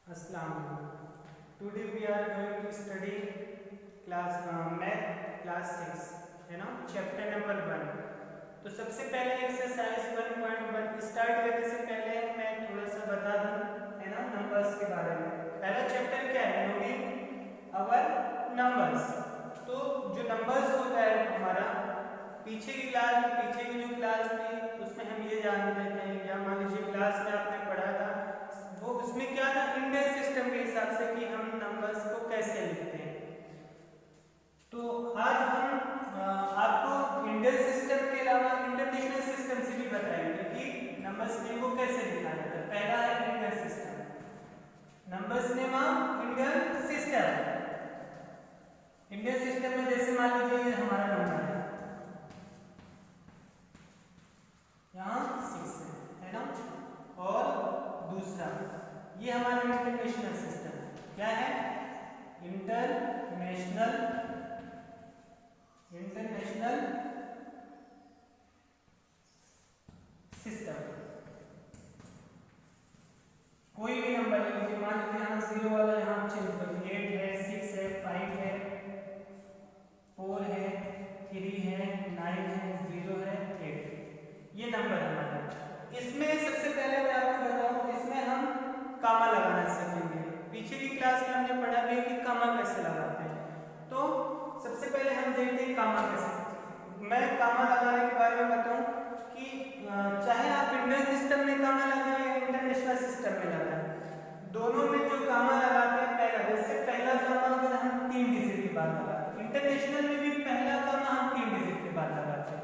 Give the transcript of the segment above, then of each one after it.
Assalamu. Today we are going to study class math class 6 है ना, chapter number 1। तो सबसे पहले एक्सरसाइज 1.1 स्टार्ट करने से पहले मैं थोड़ा सा बता दूं है ना नंबर्स के बारे में। पहला चैप्टर क्या है, नोटिंग आवर नंबर्स। तो जो नंबर्स होता है हमारा पीछे की जो क्लास थी उसमें हम ये जानते थे, या मान लीजिए क्लास में आपने पढ़ा था वो उसमें क्या था, इंडेक्स सिस्टम के हिसाब से कि हम नंबर्स को कैसे लिखते हैं। तो आज हम आपको इंडेक्स सिस्टम के अलावा इंटरनेशनल सिस्टम से भी बताएंगे कि नंबर्स नेम को कैसे लिखा जाता है। पहला है index system, numbers name of index system. Index system में जैसे मान लीजिए ये हमारा नंबर है, यहाँ 6 है ना, और दूसरा ये हमारा इंटरनेशनल सिस्टम क्या है, इंटरनेशनल सिस्टम। कोई भी नंबर ले लीजिए, मान लीजिए यहाँ 0 वाला यहाँ चेंज कर दिए, 8 है, 6 है, 5 है, 4 है, 3 है, 9 है, 0 है, 8, ये नंबर हमारा। इसमें सबसे पहले मैं आपको बताऊं, इसमें हम कामा लगाना सीखेंगे। पीछे की क्लास में हमने पढ़ा भी कि कामा कैसे लगाते हैं। तो सबसे पहले हम देखते हैं कामा कैसे। मैं कामा लगाने के बारे में बताऊं कि चाहे आप इंडियन सिस्टम में कामा लगाएं या इंटरनेशनल सिस्टम में लगाएं, दोनों में जो कामा लगाते हैं पहला कामा अगर हम 3 डिजिट के बाद लगाते हैं, इंटरनेशनल में भी पहला कामा हम 3 डिजिट के बाद लगाते हैं,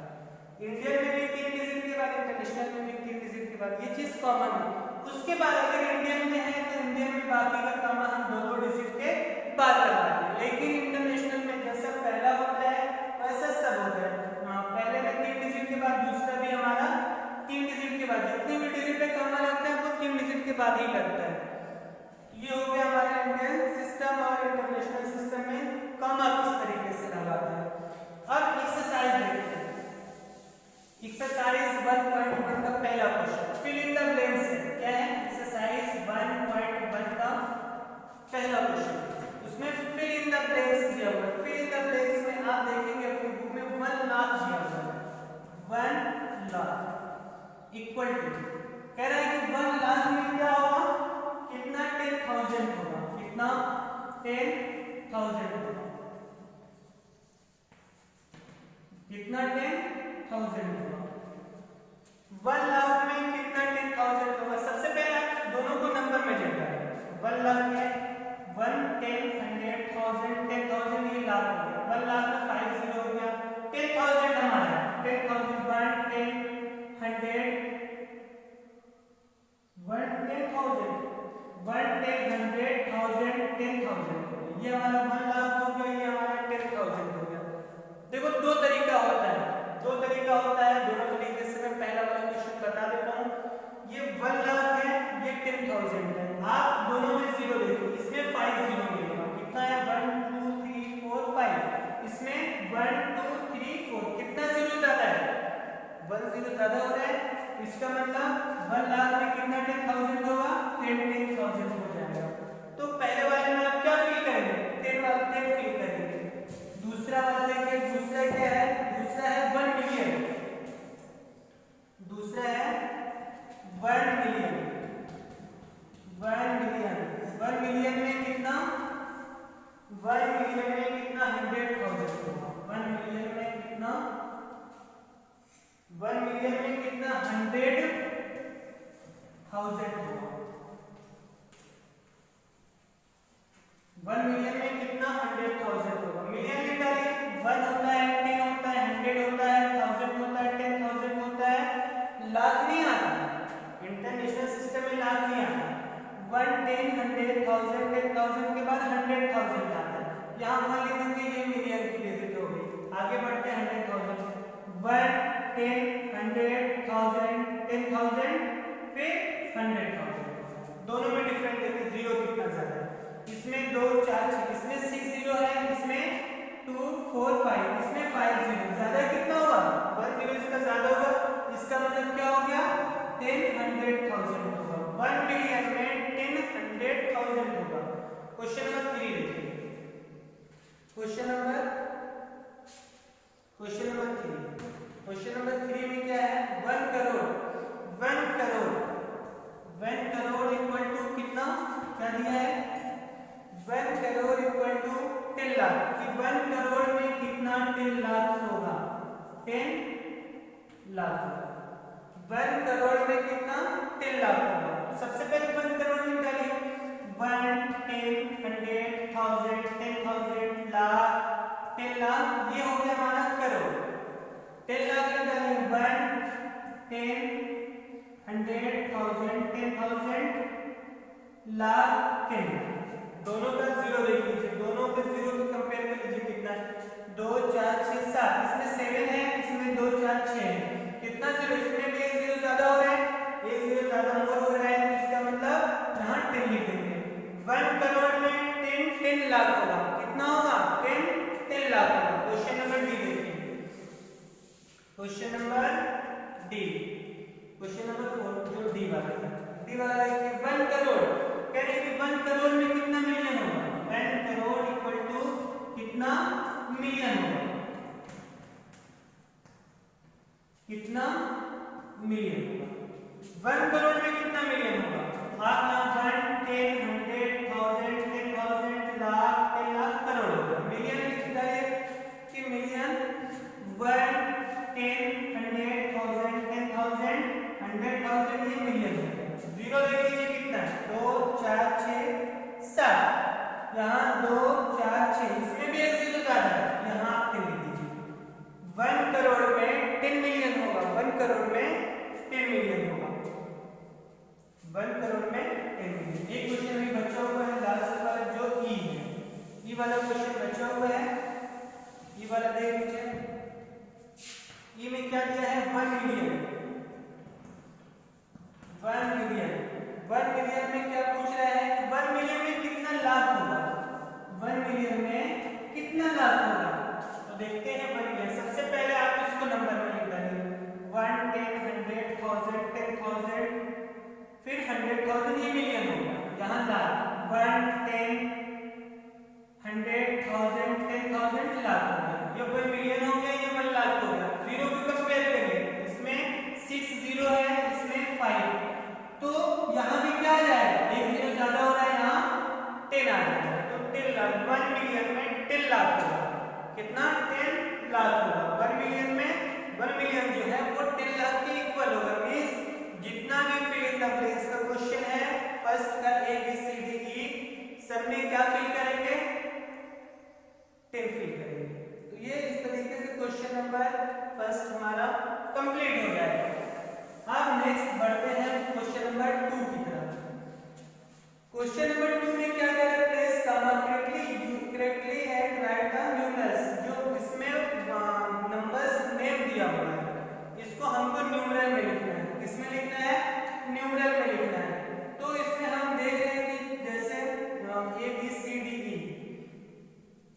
इंडियन में भी 3 डिजिट के बाद, इंटरनेशनल में भी 3 डिजिट के बाद, ये चीज कॉमन है। उसके बाद अगर इंडियन में है तो इंडियन में बाकी का कामा हम 2-2 डिजिट के बाद लगाते हैं, लेकिन इंटरनेशनल में जैसा पहला होता है वैसा सब होता है। पहले में 3 डिजिट के बाद, दूसरा भी हमारा 3 डिजिट के बाद, जितने भी डिजिट पे कामा लगता है वो 3 डिजिट के बाद ही लगता है। ये हो गया हमारा इंडियन सिस्टम। और इंटरनेशनल सिस्टम में कामा किस तरीके से लगाते हैं। अब एक्सरसाइज देखते हैं। एक्सरसाइज 1.1 का पहला question, fill in the blanks है। क्या है, एक्सरसाइज 1.1 का पहला क्वेश्चन, उसमें फिल इन द ब्लैंक्स दिया हुआ है। फिल इन द ब्लैंक्स में आप देखेंगे अपनी बुक में 1 लाख दिया हुआ है, 1 लाख इक्वल टू, कह रहा है कि 1 लाख में क्या होगा, कितना 10,000 होगा, कितना 10,000 होगा, कितना 10,000 होगा। 1 लाख में कितना 10,000 होगा। सबसे पहले आप दोनों को नंबर में जोड़ देंगे। 1 लाख में 1, 10, 100,000, 10,000 ये लाख हो गया, 1 लाख में 5 जीरो हो गया, 10,000 हमारा 10,000 1, 10, 100, 1, 10,000, 1, 10, 100,000, 10,000, ये हमारा 1 लाख हो गया, ये हमारा 10,000 हो गया। देखो दो तरीका होता है, दोनों तरीके से मैं पहला वाला क्वेश्चन बता देता हूँ। ये 1 लाख है, ये 10,000 है, आप दोनों में जीरो देखो, इसमें 5 जीरो मिलेगा, कितना है 1, 2, 3, 4, 5, इसमें 1, 2, 3, 4, कितना जीरो ज्यादा है, 1 जीरो ज्यादा हो रहा है, इसका मतलब 1 लाख में कितना 10,000 होगा, 10,000 हो जाएगा। तो पहले वाले में आप क्या फिल करेंगे, 10 फिल करेंगे। दूसरा वाला देखिए, दूसरा क्या है, दूसरा है 1 मिलियन, दूसरा है 1 मिलियन, 1 मिलियन, 1 मिलियन में कितना, 1 मिलियन में कितना 100,000 होगा, 1 मिलियन में कितना, 1 मिलियन में कितना 100,000 होगा, 1 मिलियन में कितना 100,000 होगा। मिलियन में डालिए, 1 होता है, 10 होता है, 100 होता है, 1000 होता है, 10,000 होता है, लाख नहीं आता। इंटरनेशनल सिस्टम में लाख नहीं आता, 1, 10, 100,000, 10,000 के बाद 100,000 आता है। यहाँ मान लीजिए ये मिलियन की डिजिट हो गई, आगे बढ़ते हैं 100,000, 1, 10, 100,000, 10,000, फिर 100,000, दोनों में डिफरेंट देखिए, जीरो कितना ज्यादा है, इसमें 2, 4, 6, इसमें 6 जीरो है, इसमें 2, 4, 5, इसमें 5 जीरो, ज्यादा कितना होगा, 1 जीरो इसका ज्यादा होगा, इसका मतलब क्या हो गया 10,000 होगा। 1 मिलियन में 10,000 लाख कि 1 करोड़ में कितना 10 लाख होगा, 10 लाख 1 करोड़ में कितना 10 लाख होगा। तो सबसे पहले 1 करोड़ में डालिए 1 10 100 1000 10,000 लाख 10 लाख, ये हो गया हमारा करोड़। 10 लाख में डालिए 1 10 100 1000 10,000 लाख 10। दोनों का जीरो देख लीजिए, दोनों के जीरो को कंपेयर कर लीजिए कितना है 2 4 6 7, इसमें 7 है, इसमें 2 4 6 है, कितना जीरो, इसमें भी एक जीरो ज्यादा हो रहा है, एक जीरो ज्यादा नंबर हो रहा है, तो इसका मतलब यहाँ 10 लिख देंगे। 1 करोड़ में 10 लाख होगा, कितना होगा 10 लाख होगा। क्वेश्चन नंबर डी देखिए, question number D, question number 4 जो डी वाला देखिए 1 करोड़ कह रहे कि 1 करोड़ में कितना मिलियन होगा, 1 करोड़ इक्वल टू कितना मिलियन होगा, कितना मिलियन होगा, 1 करोड़ में कितना मिलियन होगा। आप यहाँ 1 10 100 1000 10,000 लाख 10 लाख करोड़ होगा, मिलियन लिख डालिए कि मिलियन 1 10 100 1000 10,000 100,000 ये मिलियन है। जीरो देख लीजिए कितना है 2 4 6 7, यहाँ 2 4 6, इसमें भी एक जीरो ज्यादा है, यहाँ आप 10 लिख दीजिए। 1 करोड़ में 10 मिलियन होगा, 1 करोड़ में 10 मिलियन होगा, 1 करोड़ में 10 मिलियन। एक क्वेश्चन अभी बचा हुआ है लास्ट वाला जो ई है, ई वाला क्वेश्चन बचा हुआ है, ई वाला देख लीजिए। ई में क्या दिया है 1 मिलियन, 1 मिलियन, 1 मिलियन में क्या पूछ रहा है कि 1 मिलियन में कितना लाख होगा, 1 मिलियन में कितना लाख होगा। तो देखते हैं 1 मिलियन, सबसे पहले आप इसको नंबर में लिख डालिए 1 10 100 1000 10,000 फिर 100,000 ये मिलियन हो गया, यहाँ लाख 1 10 100,000 10,000 लाख हो गया, ये 1 मिलियन हो गया, ये 1 लाख हो गया। जीरो को कंपेयर करिए, इसमें 6 जीरो है, इसमें 5, तो यहाँ भी क्या आ जाएगा, एक जीरो ज्यादा हो रहा है, यहाँ 10 आ जाएगा, तो 10 लाख 1 मिलियन में 10 लाख होगा, कितना 10 लाख होगा। 1 मिलियन में 1 मिलियन जो है वो 10 लाख के इक्वल होगा, मींस जितना भी फिल इन द ब्लैंक्स का क्वेश्चन है फर्स्ट का A B C D E सब में क्या फिल करेंगे 10 फिल करेंगे। तो ये इस तरीके से क्वेश्चन नंबर फर्स्ट हमारा कंप्लीट हो जाएगा। अब नेक्स्ट बढ़ते हैं क्वेश्चन नंबर 2 की तरफ। क्वेश्चन नंबर 2 में क्या कह रहा है, place comma correctly and write the numerals, जो इसमें नंबर्स नेम दिया हुआ है इसको हमको न्यूमरल में लिखना है, किसमें लिखना है न्यूमरल में लिखना है। तो इसमें हम देख रहे हैं कि जैसे A B C D E,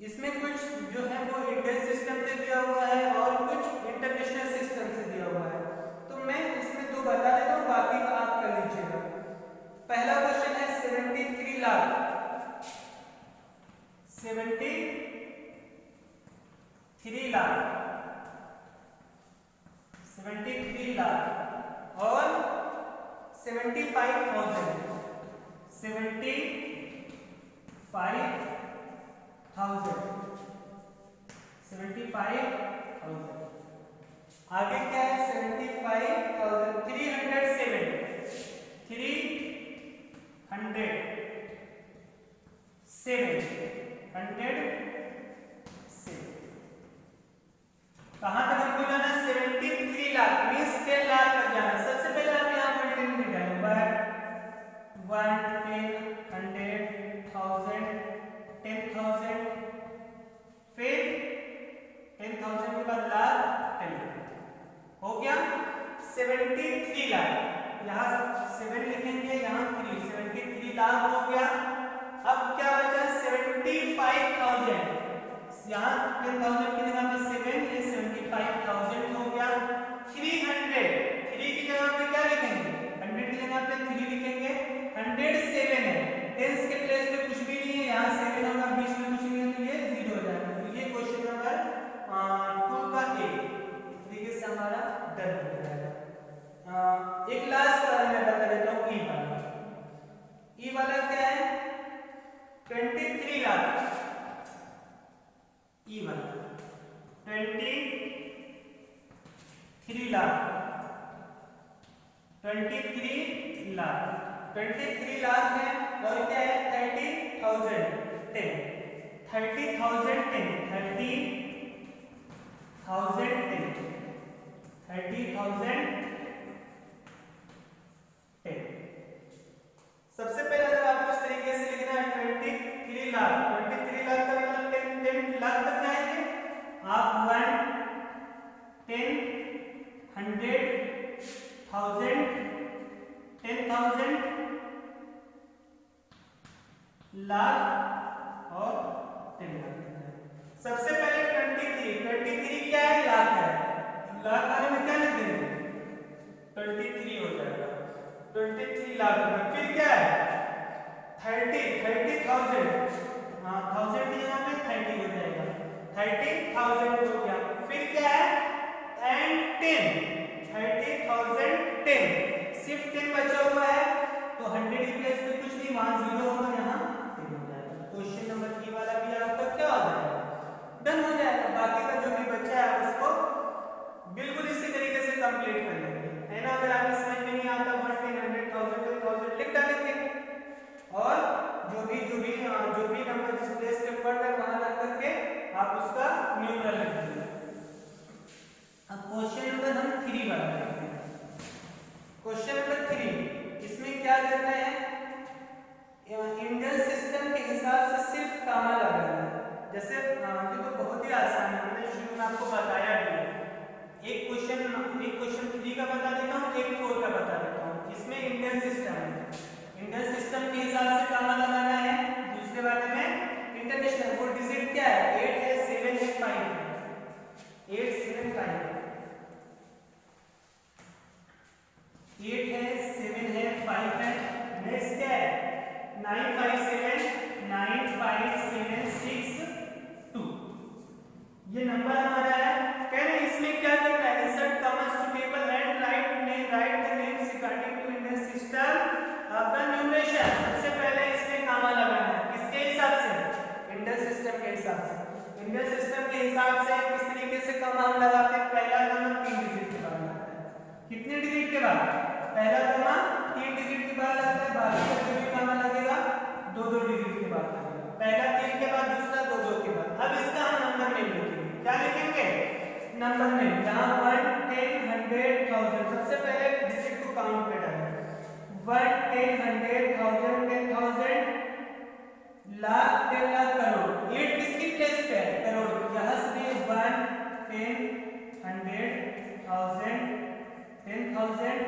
इसमें कुछ जो है वो इंडियन सिस्टम से दिया हुआ है और कुछ इंटरनेशनल सिस्टम से दिया हुआ है, तो मैं इसमें दो बता देता हूँ, बाकी का आप कर लीजिएगा। पहला क्वेश्चन है 73 लाख 73 लाख 73 लाख और 75,000 आगे क्या है 75,000 307 कहां तक हमको जाना 73 लाख मींस 10 लाख तक जाना। सबसे पहले आप यहां पर 10 लिख डालो, 1 10 100 1000 10,000 फिर 10,000 के बाद लाख 10 हो गया 73 लाख, यहाँ 7 लिखेंगे, यहाँ 3 73 लाख हो गया। अब क्या बचा 75,000, यहाँ 10,000 की जगह पे 7, ये 75,000 हो गया। 300 3 की जगह पे क्या लिखेंगे 100 की जगह पे 3 लिखेंगे, 107 है, टेंस के प्लेस पे कुछ भी नहीं है, यहाँ 7 होगा, बीच में कुछ नहीं है, तो ये 0 हो जाएगा। तो ये क्वेश्चन नंबर 2 का ए तरीके से हमारा डन हो जाएगा। एक लास्ट वाला मैं बता देता हूँ, ई वाला। ई वाला क्या है 23 लाख ई वाला 23 लाख 23 लाख 23 लाख है और क्या है 30,000 10 30,000 10 सबसे पहले अगर आपको इस तरीके से लिखना है 23 लाख का मतलब 10 लाख तक जाएंगे आप 1 10 100 1000 10,000 लाख और 10 लाख। सबसे पहले 23 क्या है लाख है, लाख आने में क्या लिख देंगे 23 हो जाएगा 23 लाख रुपए। फिर क्या है 30,000 हाँ 1000 की जगह पे 30 हो जाएगा 30,000 हो गया। फिर क्या है एंड 10 30,000 10 सिर्फ 10 बचा हुआ है तो 100 की प्लेस पे कुछ नहीं वहां 0 होगा यहाँ 10 हो जाएगा। क्वेश्चन नंबर 3 वाला भी आपका क्या हो जाएगा डन हो जाएगा। बाकी का जो भी बचा है आप उसको बिल्कुल इसी तरीके से कंप्लीट कर लेंगे है ना। अगर आपको समझ में नहीं आता 1 10,000 लिख डालेंगे और जो भी नंबर जिस प्लेस पे पड़ रहा है वहां रख करके आप उसका न्यूमरल लिख देंगे। अब क्वेश्चन नंबर हम 3 वाला देखते हैं। क्वेश्चन नंबर 3 इसमें क्या करना है इंडियन सिस्टम के हिसाब से सिर्फ कामा लगाना है। जैसे ये तो बहुत ही आसान है, हमने शुरू में आपको बताया भी है। एक क्वेश्चन 3 का बता देता हूँ, एक 4 का बता देता हूँ। इसमें इंडियन सिस्टम है, इंडियन सिस्टम के हिसाब से कामा लगाना है। दूसरे वाले में इंटरनेशनल वो डिजिट क्या है 8 है 7 है 5 है 8 7 5 8 है 7 है 5 है। नेक्स्ट क्या है 9 5 7 9 5 7 6 2 ये नंबर हमारा है। कह रहे इसमें क्या करना है insert commas to table and write the names according to Indian system of the numeration. सबसे पहले इसमें कामा लगाना है किसके हिसाब से इंडियन सिस्टम के हिसाब से। इंडियन सिस्टम के हिसाब से किस तरीके से कामा हम लगाते हैं पहला कामा 3 डिजिट के बाद लगता है। कितने डिजिट के बाद पहला कामा 3 डिजिट के बाद लगता है। बाकी का जो भी कामा लगेगा 2 डिजिट के बाद लगेगा। पहला 3 के बाद दूसरा 2 के बाद। अब इसका हम नंबर नेम लिखेंगे। क्या लिखेंगे नंबर नेम। यहाँ 1 10 100 1000 सबसे पहले डिजिट को काउंट पे डालें 1 10 100 1000 10,000 लाख 10 लाख करोड़। 8 किसकी प्लेस पे है करोड़। यहाँ से 1 10 100 1000 10,000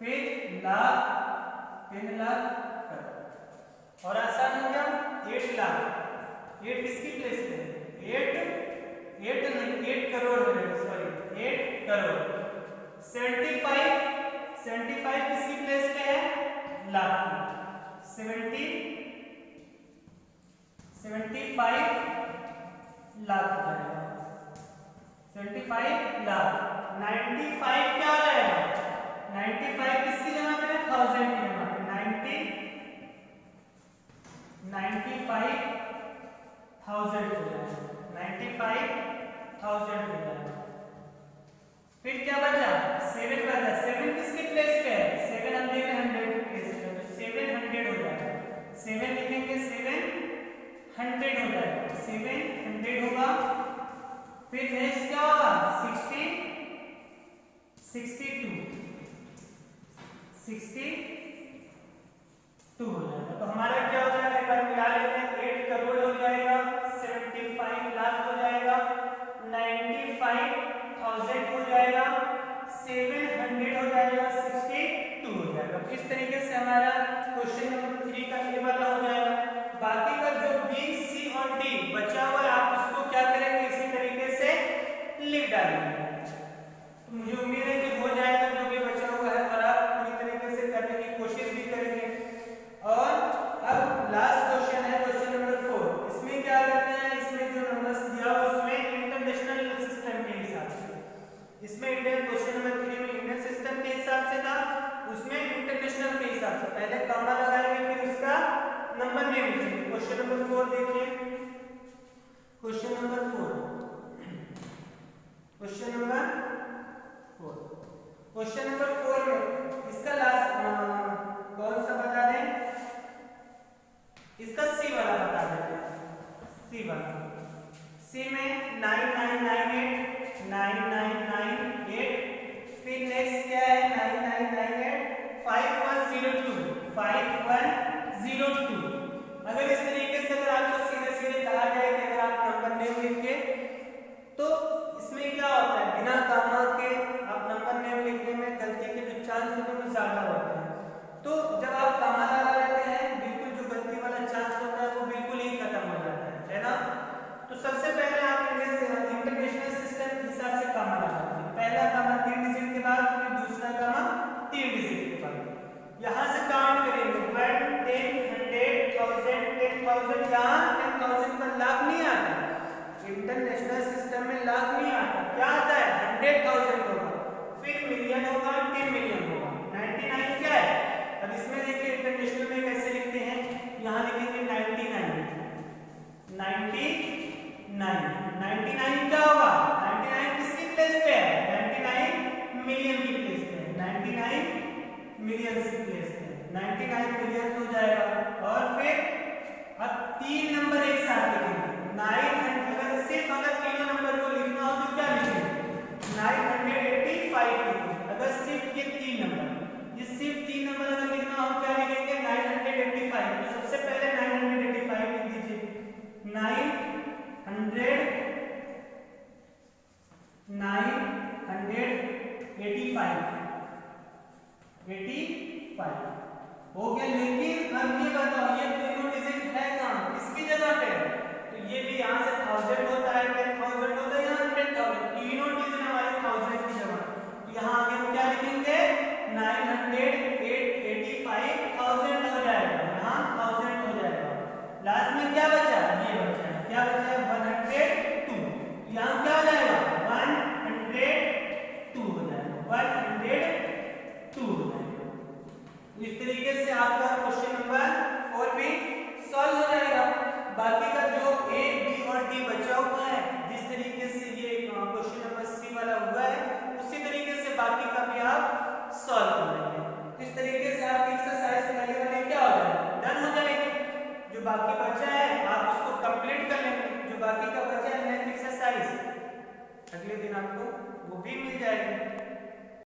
फिर लाख 10 लाख करोड़। और आसान हो गया 8 लाख 8 किसकी प्लेस पे 8 करोड़ हो जाएगा सॉरी 8 करोड़। 75 किसकी प्लेस पे है लाख 75 लाख हो जाएगा 75 लाख। 95 क्या हो जाएगा 95 किसकी जगह पे 1000 की जगह पे 95,000 हो जाएगा 95,000 हो जाएगा। फिर क्या बचा 7 बचा। 7 किसके प्लेस पे है 7 हम देख रहे हैं 100 की प्लेस पे तो 700 हो जाएगा। 7 लिखेंगे 700 हो जाएगा 700 होगा। फिर नेक्स्ट क्या होगा 62 हो जाएगा। तो हमारा क्या हो जाएगा एक बार मिला लेते हैं 8 करोड़ हो जाएगा 75 लाख हो जाएगा 95,000 हो जाएगा 700 हो जाएगा 62 हो जाएगा। इस तरीके से हमारा क्वेश्चन नंबर 3 का ये वाला हो जाएगा। बाकी का जो बी सी और डी बचा हुआ है आप उसको क्या करेंगे इसी तरीके से लिख डालेंगे। तो मुझे उम्मीद है कि हो जाएगा जो भी बचा हुआ है और आप पूरी तरीके से करने की कोशिश भी करेंगे। और अब लास्ट क्वेश्चन है क्वेश्चन नंबर 4। इसमें क्या करना है इसमें जो नंबर्स दिया हुआ उसमें इंटरनेशनल सिस्टम के हिसाब से। इसमें इंडियन क्वेश्चन नंबर 3 में इंडियन सिस्टम के हिसाब से था उसमें इंटरनेशनल के हिसाब से। पहले कामा लगाएंगे फिर उसका नंबर नेम लिखेंगे। क्वेश्चन नंबर 4 देखिए क्वेश्चन नंबर 4 नेम लिख के। तो इसमें क्या होता है, बिना गामा के आप नंबर नेम लिखने में गलती के जो चांस होते हैं वो ज्यादा होते हैं। तो जब आप गामा लगा लेते हैं, बिल्कुल जो गलती वाला चांस होता है वो बिल्कुल ही खत्म हो जाता है ना। तो सबसे पहले आप इंटरनेशनल सिस्टम के हिसाब से गामा लगाते हैं। पहला गामा 3 डिजिट के बाद, फिर दूसरा गामा 3 डिजिट के बाद। यहाँ से काउंट करेंगे 1 10 100 1000 10,000। यहाँ 10,000 पर लाख नहीं आता, इंटरनेशनल सिस्टम में लाख नहीं आता, क्या आता है 100,000 होगा, फिर मिलियन होगा, 10 मिलियन होगा, 99 क्या है। अब इसमें देखिए इंटरनेशनल में कैसे लिखते हैं, यहाँ लिखेंगे 99 99 क्या होगा, 99 किसकी प्लेस पे है, 99 मिलियन की प्लेस पे है, 99 मिलियन की प्लेस पे है, 99 मिलियन हो जाएगा। और फिर अब 3 नंबर एक साथ लिखेंगे 900। अगर सिर्फ तीनों नंबर को लिखना हो तो क्या लिखेंगे 985 लिखेंगे। अगर सिर्फ ये 3 नंबर, ये सिर्फ 3 नंबर अगर लिखना हो क्या लिखेंगे 985। तो सबसे पहले 985 लिख दीजिए, 985 हो गया। लेकिन अब ये बताओ ये तीनों डिजिट है कहां, किसकी जगह पे, तो ये भी यहाँ से 1000 होता है, 10,000 होता है, यहाँ 100,000, तीनों डिजिट हमारे 1000 की जगह। तो यहाँ आगे हम क्या लिखेंगे 985,000 हो जाएगा, यहाँ 1000 हो जाएगा। लास्ट में क्या बचा, ये बचा है, क्या बचा है 102। यहाँ क्या हो जाएगा 102 हो जाएगा, 102 हो जाएगा। इस तरीके से आपका क्वेश्चन नंबर 4 भी सॉल्व हो जाएगा। बाकी का जो ए बी और डी बचा हुआ है, जिस तरीके से ये क्वेश्चन नंबर सी वाला हुआ है, उसी तरीके से बाकी का भी आप सॉल्व कर लेंगे। इस तरीके से आपकी एक्सरसाइज पहले वाली क्या हो जाएगी, डन हो जाएगी। जो बाकी बचा है आप उसको कंप्लीट कर लेंगे, जो बाकी का बचा है नेक्स्ट एक्सरसाइज अगले दिन आपको वो भी मिल जाएगी।